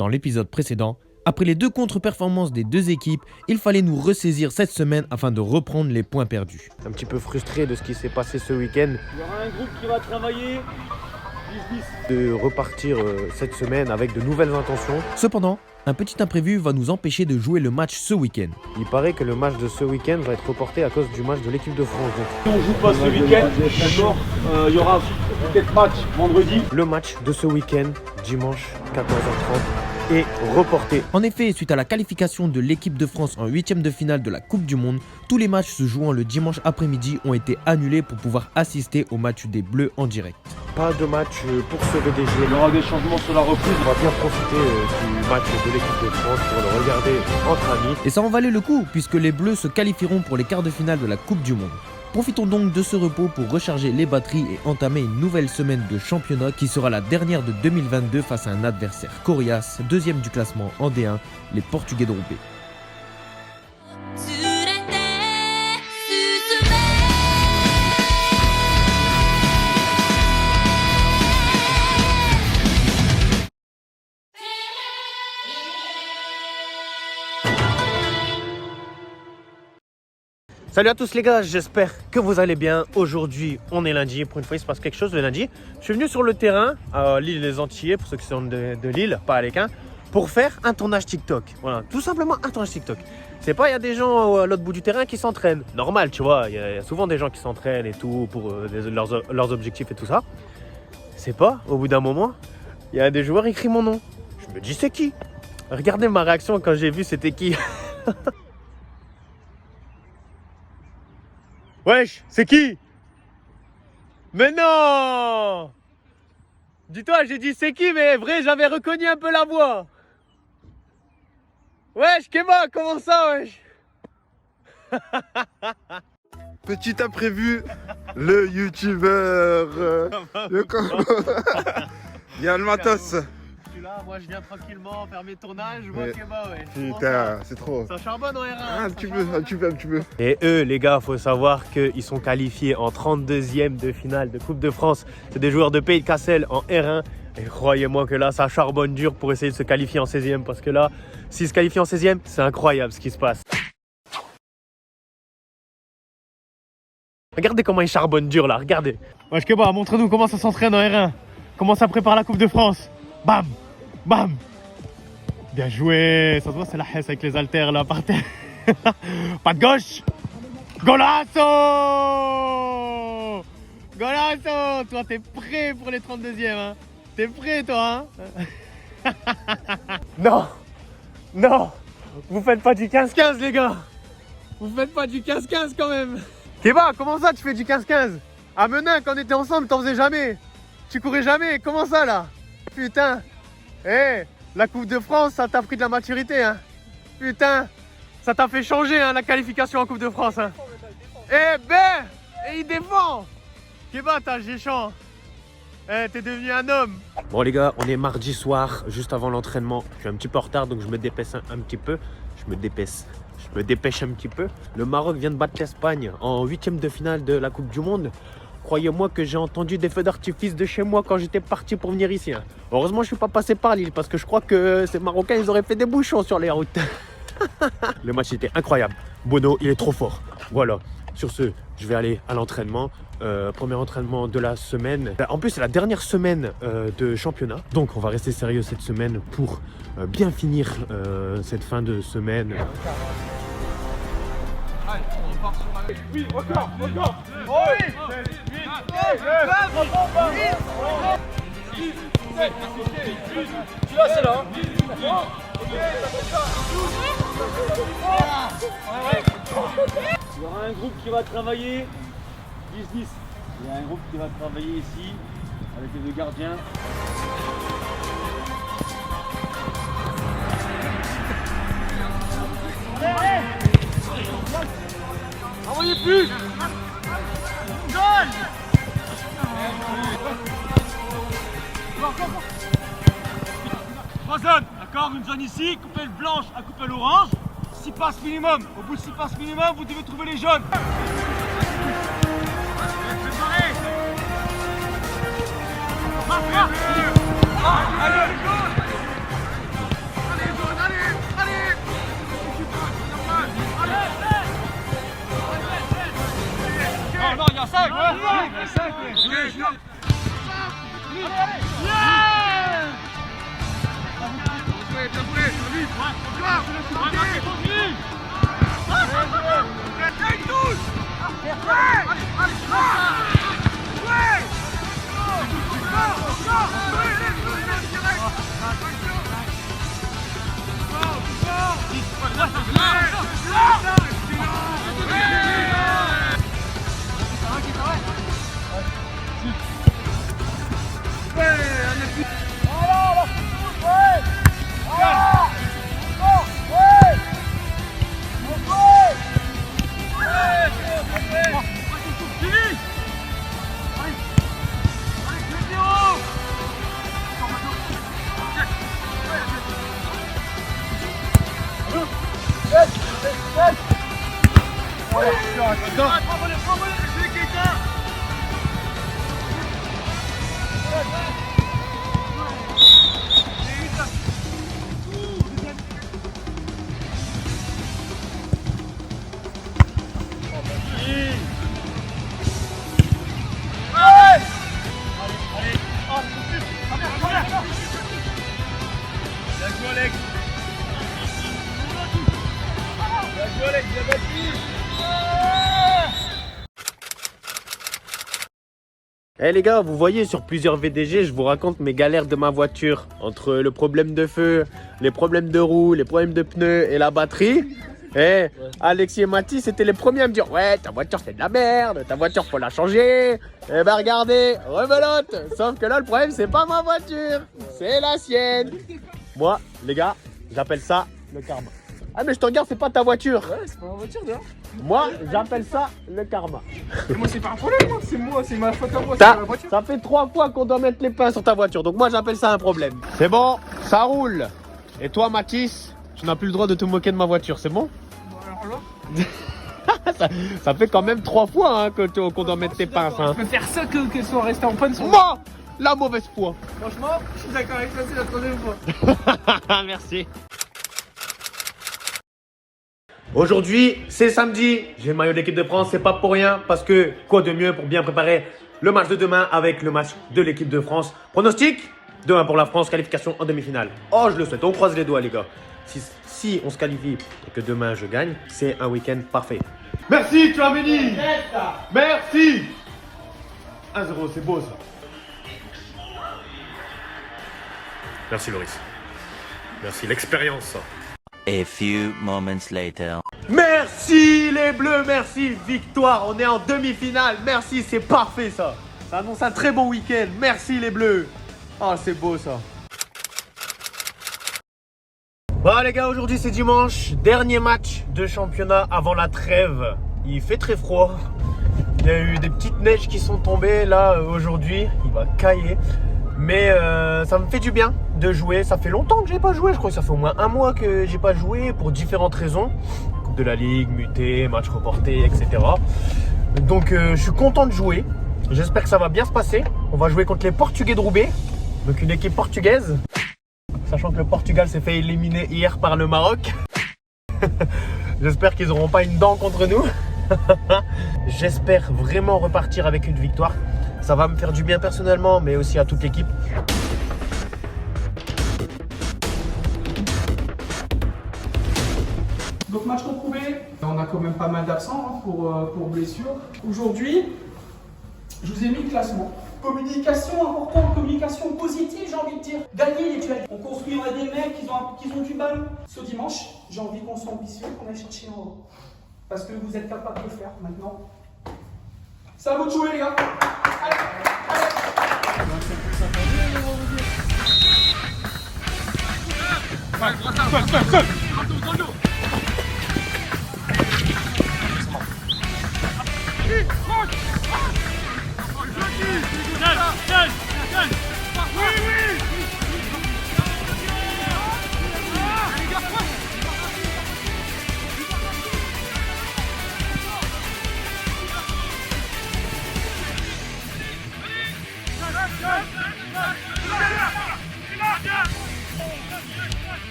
Dans l'épisode précédent, après les deux contre-performances des deux équipes, il fallait nous ressaisir cette semaine afin de reprendre les points perdus. Un petit peu frustré de ce qui s'est passé ce week-end. Il y aura un groupe qui va travailler. De repartir cette semaine avec de nouvelles intentions. Cependant, un petit imprévu va nous empêcher de jouer le match ce week-end. Il paraît que le match de ce week-end va être reporté à cause du match de l'équipe de France. Donc, si on joue pas ce week-end, d'accord, il y aura peut-être match vendredi. Le match de ce week-end, dimanche 14h30, est reporté. En effet, suite à la qualification de l'équipe de France en 8e de finale de la Coupe du Monde, tous les matchs se jouant le dimanche après-midi ont été annulés pour pouvoir assister au match des Bleus en direct. Pas de match pour ce VDG. Il y aura des changements sur la reprise. On va bien profiter du match de l'équipe de France pour le regarder entre amis. Et ça en valait le coup, puisque les Bleus se qualifieront pour les quarts de finale de la Coupe du Monde. Profitons donc de ce repos pour recharger les batteries et entamer une nouvelle semaine de championnat qui sera la dernière de 2022 face à un adversaire coriace, deuxième du classement en D1, les Portugais de Roubaix. Salut à tous les gars, j'espère que vous allez bien. Aujourd'hui, on est lundi. Pour une fois, il se passe quelque chose le lundi. Je suis venu sur le terrain à Lille-les-Antillais, pour ceux qui sont de Lille, pas à Léquin, pour faire un tournage TikTok. Voilà, tout simplement un tournage TikTok. C'est pas, il y a des gens à l'autre bout du terrain qui s'entraînent. Normal, tu vois, il y a souvent des gens qui s'entraînent et tout pour leurs objectifs et tout ça. C'est pas, au bout d'un moment, il y a des joueurs qui écrivent mon nom. Je me dis, c'est qui? Regardez ma réaction quand j'ai vu c'était qui. Wesh, c'est qui? Mais non! Dis-toi, j'ai dit c'est qui, mais vrai, j'avais reconnu un peu la voix. Wesh, Kéma, comment ça, wesh? Petit imprévu, le youtubeur. Il y a le matos. Là, moi je viens tranquillement faire mes tournages, je vois Ouais. Kéma, ouais. Putain, c'est trop. Ça charbonne en R1. Un petit peu. Et eux, les gars, faut savoir qu'ils sont qualifiés en 32e de finale de Coupe de France. C'est des joueurs de Pays de Cassel en R1. Et croyez-moi que là, ça charbonne dur pour essayer de se qualifier en 16e. Parce que là, s'ils se qualifient en 16e, c'est incroyable ce qui se passe. Regardez comment ils charbonnent dur là, regardez. Wesh Kéba, montre-nous comment ça s'entraîne en R1. Comment ça prépare la Coupe de France. Bam! Bam! Bien joué! Ça se voit, c'est la hesse avec les haltères là par terre. Pas de gauche! Golasso! Golasso! Toi, t'es prêt pour les 32e, hein? T'es prêt, toi, hein? Non! Non! Vous faites pas du 15-15, les gars! Vous faites pas du 15-15 quand même! Kéba, comment ça, tu fais du 15-15? À Menin, quand on était ensemble, t'en faisais jamais! Tu courais jamais! Comment ça, là? Putain! Eh, la Coupe de France, ça t'a pris de la maturité, hein. Putain, ça t'a fait changer, hein, la qualification en Coupe de France, hein. Eh ben, et il défend. Kéba, t'as géchant. Eh, t'es devenu un homme. Bon les gars, on est mardi soir, juste avant l'entraînement. Je suis un petit peu en retard, donc je me dépêche un petit peu. Je me dépêche un petit peu. Le Maroc vient de battre l'Espagne en 8e de finale de la Coupe du Monde. Croyez-moi que j'ai entendu des feux d'artifice de chez moi quand j'étais parti pour venir ici. Hein. Heureusement, je ne suis pas passé par Lille parce que je crois que ces Marocains, ils auraient fait des bouchons sur les routes. Le match était incroyable. Bono, il est trop fort. Voilà. Sur ce, je vais aller à l'entraînement. Premier entraînement de la semaine. En plus, c'est la dernière semaine de championnat. Donc, on va rester sérieux cette semaine pour bien finir cette fin de semaine. Allez, on part sur la... Oui, encore. Oh oui. Celui-là, c'est là. Il y aura un groupe qui va travailler 10-10. Il y a un groupe qui va travailler ici avec les deux gardiens. Envoyez plus! Jaune! Trois zones, d'accord? Une zone ici, coupelle blanche à coupelle orange. 6 passes minimum. Au bout de 6 passes minimum, vous devez trouver les jaunes. Préparez! Allez! Eh les gars, vous voyez sur plusieurs VDG, je vous raconte mes galères de ma voiture. Entre le problème de feu, les problèmes de roue, les problèmes de pneus et la batterie. Alexis et Mathis c'était les premiers à me dire ouais, ta voiture c'est de la merde, ta voiture faut la changer. Eh ben regardez, rebelote. Sauf que là le problème c'est pas ma voiture, c'est la sienne. Moi les gars, j'appelle ça le karma. Ah mais je te regarde, c'est pas ta voiture. Ouais, c'est pas ma voiture d'ailleurs. Moi j'appelle ça le karma. Mais moi c'est pas un problème, moi, c'est ma faute à moi, c'est pas ma voiture. Ça fait 3 fois qu'on doit mettre les pains sur ta voiture, donc moi j'appelle ça un problème. C'est bon, ça roule. Et toi Mathis, tu n'as plus le droit de te moquer de ma voiture, c'est bon? Bon, alors là, ça fait quand même 3 fois hein, qu'on doit mettre tes pinces. Hein. je peux faire ça qu'elle soit restée en panne sur Moi, la mauvaise foi. Franchement, je suis d'accord avec toi, c'est la troisième fois. Merci. Aujourd'hui, c'est samedi. J'ai le maillot de l'équipe de France, c'est pas pour rien. Parce que quoi de mieux pour bien préparer le match de demain avec le match de l'équipe de France. Pronostic 2-1 pour la France, qualification en demi-finale. Oh, je le souhaite, on croise les doigts les gars. Si on se qualifie et que demain je gagne, c'est un week-end parfait. Merci Tchouaméni. Merci. 1-0, c'est beau ça. Merci Loris. Merci, l'expérience ça. A few moments later. Merci les Bleus, merci, victoire, on est en demi-finale, merci, c'est parfait ça. Ça annonce un très bon week-end, merci les Bleus. Oh c'est beau ça. Bon les gars, aujourd'hui c'est dimanche, dernier match de championnat avant la trêve. Il fait très froid, il y a eu des petites neiges qui sont tombées là aujourd'hui, il va cailler. Mais ça me fait du bien de jouer. Ça fait longtemps que j'ai pas joué. Je crois que ça fait au moins un mois que j'ai pas joué pour différentes raisons. Coupe de la Ligue, muté, match reporté, etc. Donc je suis content de jouer. J'espère que ça va bien se passer. On va jouer contre les Portugais de Roubaix. Donc une équipe portugaise. Sachant que le Portugal s'est fait éliminer hier par le Maroc. J'espère qu'ils n'auront pas une dent contre nous. J'espère vraiment repartir avec une victoire. Ça va me faire du bien personnellement, mais aussi à toute l'équipe. Donc match retrouvé, on a quand même pas mal d'absents hein, pour blessure. Aujourd'hui, je vous ai mis le classement. Communication importante, communication positive, j'ai envie de dire. Gagner les duels. On construira des mecs qui ont du ballon. Ce dimanche, j'ai envie qu'on soit ambitieux, qu'on aille chercher en haut. Parce que vous êtes capable de le faire maintenant. C'est à vous de jouer les gars. Allez,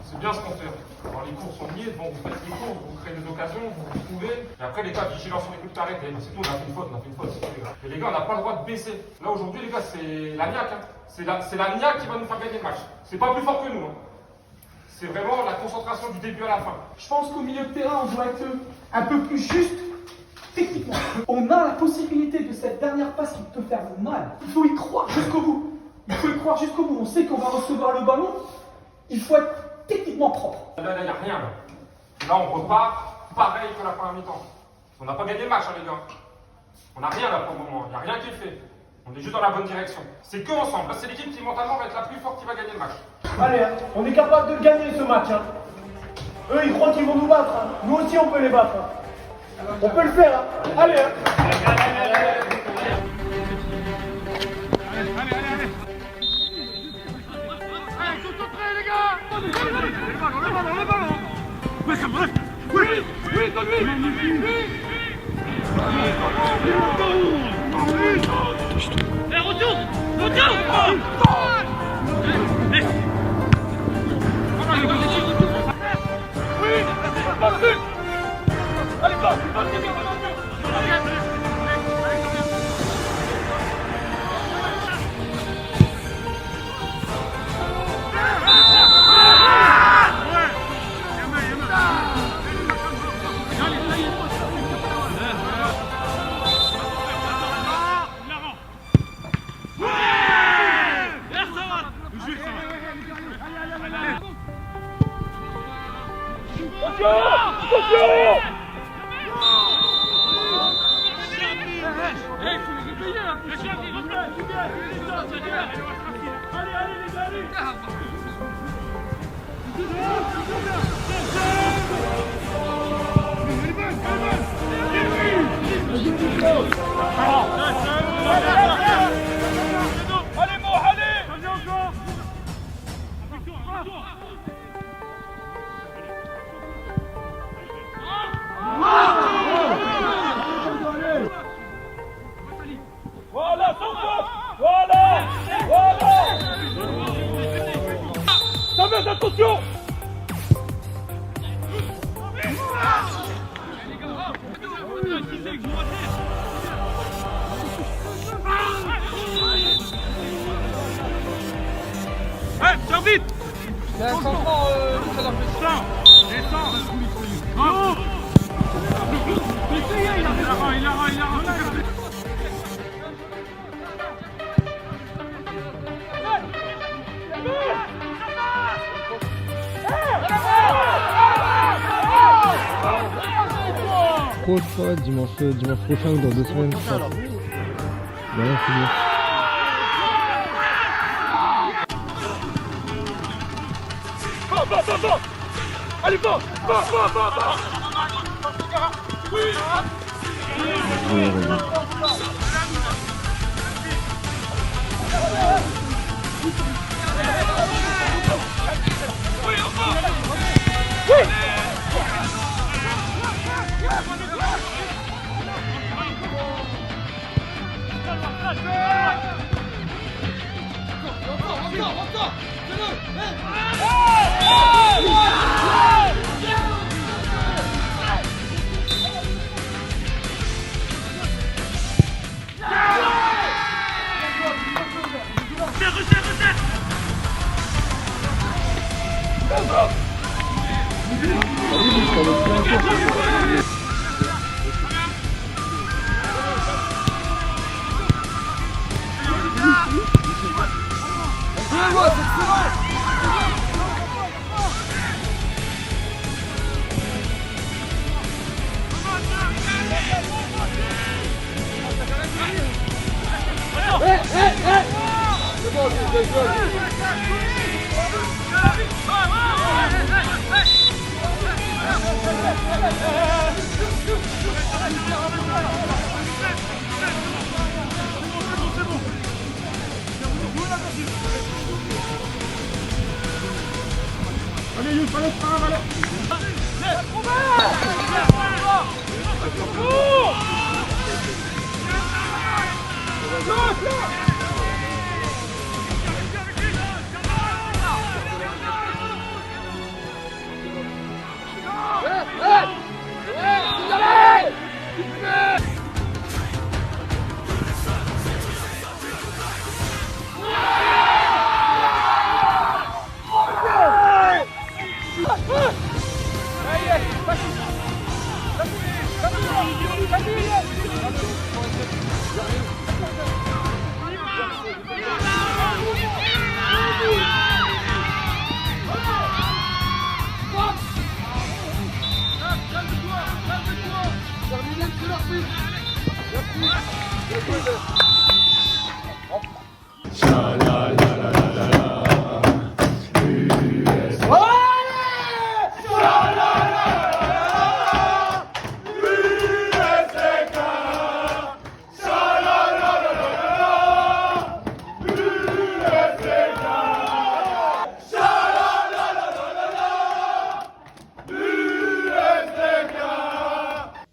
C'est bien ce qu'on fait. Alors les courses sont liées, bon, vous faites les cours, vous créez des occasions, vous vous trouvez. Et après les gars, vigilants sur les coups de t'arrêter. C'est tout, on a fait une faute, c'est tout les gars. Et les gars, on n'a pas le droit de baisser. Là aujourd'hui les gars, c'est la niaque. Hein. C'est la niaque qui va nous faire gagner le match. C'est pas plus fort que nous. Hein. C'est vraiment la concentration du début à la fin. Je pense qu'au milieu de terrain, on doit être un peu plus juste techniquement. On a la possibilité de cette dernière passe qui peut faire mal. Il faut y croire jusqu'au bout. Il faut y croire jusqu'au bout. On sait qu'on va recevoir le ballon. Il faut être techniquement propre. Là, il n'y a rien. Là, on repart pareil que la première mi-temps. On n'a pas gagné le match, hein, les gars. On n'a rien là pour le moment. Il n'y a rien qui est fait. On est juste dans la bonne direction. C'est que ensemble. Là, c'est l'équipe qui mentalement va être la plus forte qui va gagner le match. Allez, hein, on est capable de le gagner ce match. Hein. Eux, ils croient qu'ils vont nous battre. Hein. Nous aussi, on peut les battre. Hein. On peut le faire. Hein. Allez, hein. Allez, concentrez les gars. Le ballon. Ouais, ça bref. Oui, donne-lui. Eh, retourne. Allez, pas. Attention! Ouais, tiens vite! C'est un changement, descend! Bravo! Il a Pro, je crois, dimanche prochain ou dans 2 semaines. Voilà, c'est bien. Allez, va!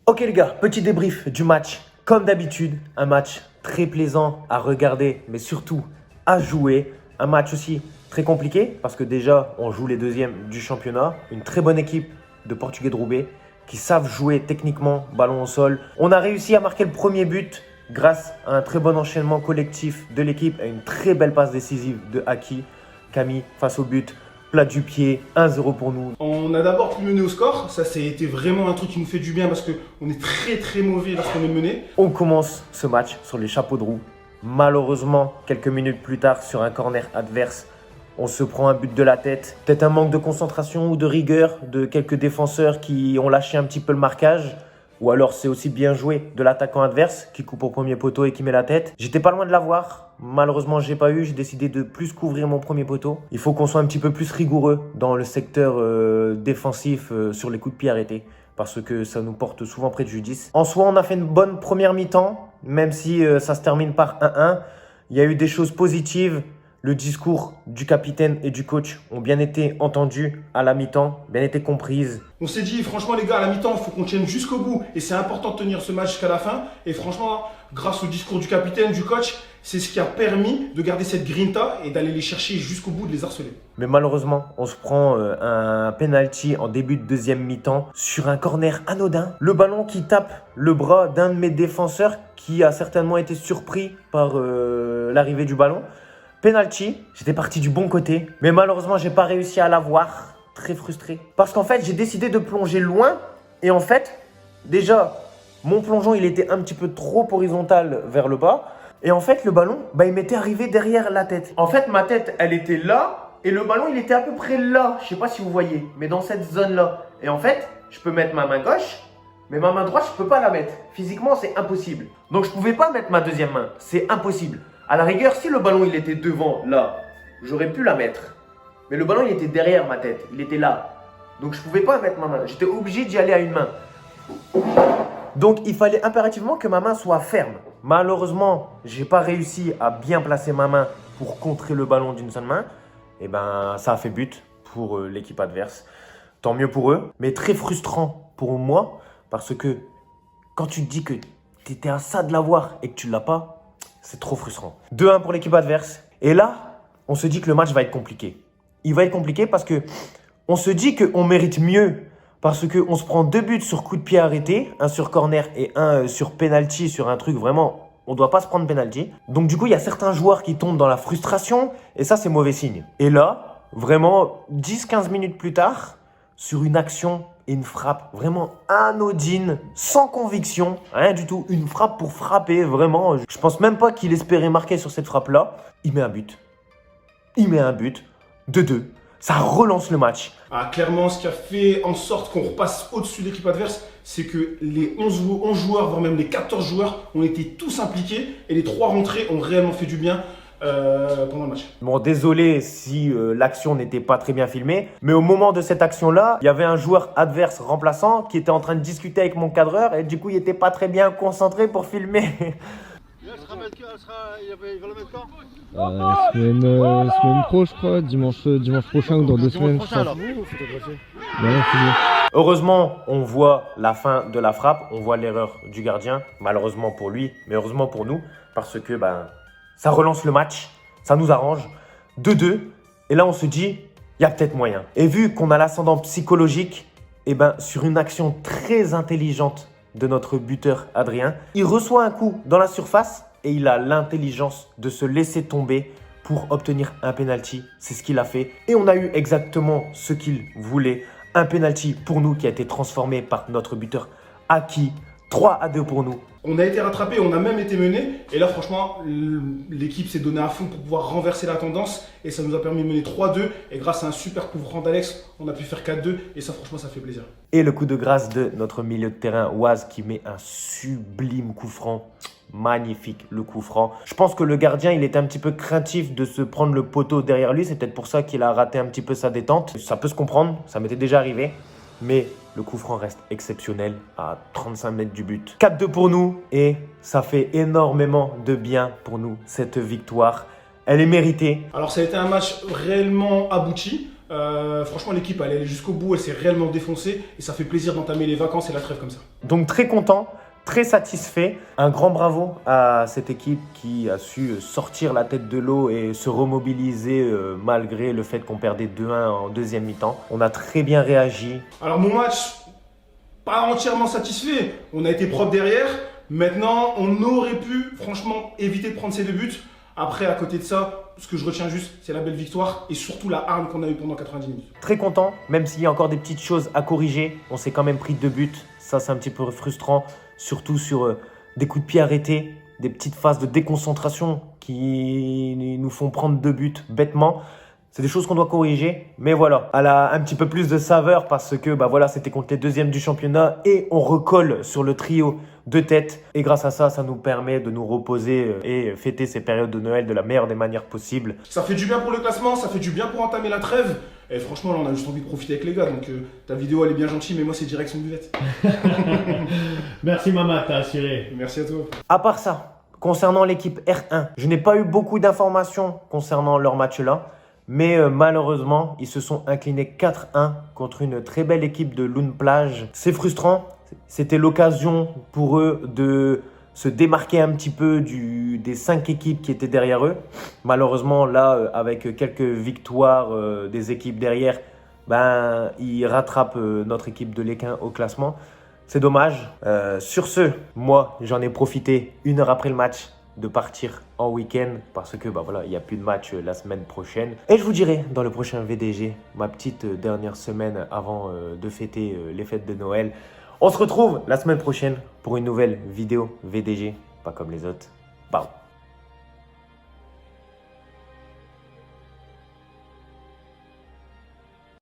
Ok les gars, petit débrief du match. Comme d'habitude, un match très plaisant à regarder, mais surtout à jouer. Un match aussi très compliqué parce que déjà, on joue les deuxièmes du championnat. Une très bonne équipe de Portugais de Roubaix qui savent jouer techniquement, ballon au sol. On a réussi à marquer le premier but grâce à un très bon enchaînement collectif de l'équipe et une très belle passe décisive de Haki. Camille face au but. Plat du pied, 1-0 pour nous. On a d'abord pu mener au score, ça c'était vraiment un truc qui nous fait du bien parce qu'on est très mauvais lorsqu'on est mené. On commence ce match sur les chapeaux de roue. Malheureusement, quelques minutes plus tard, sur un corner adverse, on se prend un but de la tête. Peut-être un manque de concentration ou de rigueur de quelques défenseurs qui ont lâché un petit peu le marquage. Ou alors c'est aussi bien joué de l'attaquant adverse qui coupe au premier poteau et qui met la tête. J'étais pas loin de l'avoir. Malheureusement, j'ai pas eu. J'ai décidé de plus couvrir mon premier poteau. Il faut qu'on soit un petit peu plus rigoureux dans le secteur défensif sur les coups de pied arrêtés. Parce que ça nous porte souvent préjudice. En soi, on a fait une bonne première mi-temps. Même si ça se termine par 1-1. Il y a eu des choses positives. Le discours du capitaine et du coach ont bien été entendus à la mi-temps, bien été comprises. On s'est dit, franchement les gars, à la mi-temps, il faut qu'on tienne jusqu'au bout. Et c'est important de tenir ce match jusqu'à la fin. Et franchement, grâce au discours du capitaine, du coach, c'est ce qui a permis de garder cette grinta et d'aller les chercher jusqu'au bout, de les harceler. Mais malheureusement, on se prend un penalty en début de deuxième mi-temps sur un corner anodin. Le ballon qui tape le bras d'un de mes défenseurs qui a certainement été surpris par l'arrivée du ballon. Penalty, j'étais parti du bon côté, mais malheureusement, j'ai pas réussi à l'avoir. Très frustré. Parce qu'en fait, j'ai décidé de plonger loin. Et en fait, déjà, mon plongeon, il était un petit peu trop horizontal vers le bas. Et en fait, le ballon, il m'était arrivé derrière la tête. En fait, ma tête, elle était là. Et le ballon, il était à peu près là. Je sais pas si vous voyez, mais dans cette zone-là. Et en fait, je peux mettre ma main gauche. Mais ma main droite, je peux pas la mettre. Physiquement, c'est impossible. Donc, je pouvais pas mettre ma deuxième main. C'est impossible. À la rigueur, si le ballon il était devant, là, j'aurais pu la mettre. Mais le ballon il était derrière ma tête, il était là. Donc je ne pouvais pas mettre ma main, j'étais obligé d'y aller à une main. Donc il fallait impérativement que ma main soit ferme. Malheureusement, j'ai pas réussi à bien placer ma main pour contrer le ballon d'une seule main. Et ben ça a fait but pour l'équipe adverse. Tant mieux pour eux, mais très frustrant pour moi. Parce que quand tu te dis que tu étais à ça de l'avoir et que tu ne l'as pas, c'est trop frustrant. 2-1 pour l'équipe adverse. Et là, on se dit que le match va être compliqué. Il va être compliqué parce que on se dit qu'on mérite mieux. Parce qu'on se prend 2 buts sur coup de pied arrêté. Un sur corner et un sur penalty. Sur un truc vraiment, on ne doit pas se prendre penalty. Donc du coup, il y a certains joueurs qui tombent dans la frustration. Et ça, c'est mauvais signe. Et là, vraiment, 10-15 minutes plus tard, sur une action et une frappe vraiment anodine, sans conviction, rien du tout. Une frappe pour frapper, vraiment. Je pense même pas qu'il espérait marquer sur cette frappe-là. Il met un but. 2-2. Ça relance le match. Ah, clairement, ce qui a fait en sorte qu'on repasse au-dessus de l'équipe adverse, c'est que les 11 joueurs, voire même les 14 joueurs, ont été tous impliqués et les 3 rentrées ont réellement fait du bien pendant le match. Bon, désolé si l'action n'était pas très bien filmée, mais au moment de cette action-là, il y avait un joueur adverse remplaçant qui était en train de discuter avec mon cadreur et du coup, il n'était pas très bien concentré pour filmer. Semaine pro, je crois, dimanche prochain ou dans 2 semaines. C'est bien. Heureusement, on voit la fin de la frappe, on voit l'erreur du gardien, malheureusement pour lui, mais heureusement pour nous, parce que ça relance le match, ça nous arrange. 2-2, et là on se dit, il y a peut-être moyen. Et vu qu'on a l'ascendant psychologique, sur une action très intelligente de notre buteur Adrien, il reçoit un coup dans la surface et il a l'intelligence de se laisser tomber pour obtenir un penalty. C'est ce qu'il a fait et on a eu exactement ce qu'il voulait. Un penalty pour nous qui a été transformé par notre buteur Aki. 3-2 pour nous. On a été rattrapé, on a même été mené. Et là, franchement, l'équipe s'est donnée à fond pour pouvoir renverser la tendance. Et ça nous a permis de mener 3-2. Et grâce à un super coup franc d'Alex, on a pu faire 4-2. Et ça, franchement, ça fait plaisir. Et le coup de grâce de notre milieu de terrain, Waz, qui met un sublime coup franc. Magnifique, le coup franc. Je pense que le gardien, il était un petit peu craintif de se prendre le poteau derrière lui. C'est peut-être pour ça qu'il a raté un petit peu sa détente. Ça peut se comprendre, ça m'était déjà arrivé. Mais le coup franc reste exceptionnel à 35 mètres du but. 4-2 pour nous et ça fait énormément de bien pour nous, cette victoire. Elle est méritée. Alors ça a été un match réellement abouti. Franchement, l'équipe elle est allée jusqu'au bout, elle s'est réellement défoncée. Et ça fait plaisir d'entamer les vacances et la trêve comme ça. Donc très content. Très satisfait. Un grand bravo à cette équipe qui a su sortir la tête de l'eau et se remobiliser malgré le fait qu'on perdait 2-1 en deuxième mi-temps. On a très bien réagi. Alors mon match, pas entièrement satisfait. On a été propre derrière. Maintenant, on aurait pu franchement éviter de prendre ces 2 buts. Après, à côté de ça, ce que je retiens juste, c'est la belle victoire et surtout la hargne qu'on a eue pendant 90 minutes. Très content, même s'il y a encore des petites choses à corriger. On s'est quand même pris 2 buts. Ça, c'est un petit peu frustrant. Surtout sur des coups de pied arrêtés, des petites phases de déconcentration qui nous font prendre 2 buts bêtement. C'est des choses qu'on doit corriger. Mais voilà, elle a un petit peu plus de saveur parce que c'était contre les 2e du championnat et on recolle sur le trio de tête. Et grâce à ça, ça nous permet de nous reposer et fêter ces périodes de Noël de la meilleure des manières possibles. Ça fait du bien pour le classement, ça fait du bien pour entamer la trêve. Et franchement, là, on a juste envie de profiter avec les gars. Donc ta vidéo, elle est bien gentille, mais moi, c'est direction buvette. Merci Mama, t'as assuré. Merci à toi. À part ça, concernant l'équipe R1, je n'ai pas eu beaucoup d'informations concernant leur match-là. Mais malheureusement, ils se sont inclinés 4-1 contre une très belle équipe de Lune Plage. C'est frustrant. C'était l'occasion pour eux de se démarquer un petit peu des 5 équipes qui étaient derrière eux. Malheureusement, là, avec quelques victoires des équipes derrière, ils rattrapent notre équipe de l'Équin au classement. C'est dommage. Sur ce, moi, j'en ai profité 1 heure après le match de partir en week-end parce que il n'y a plus de match la semaine prochaine. Et je vous dirai dans le prochain VDG, ma petite dernière semaine avant de fêter les fêtes de Noël. On se retrouve la semaine prochaine pour une nouvelle vidéo VDG, pas comme les autres. Bye.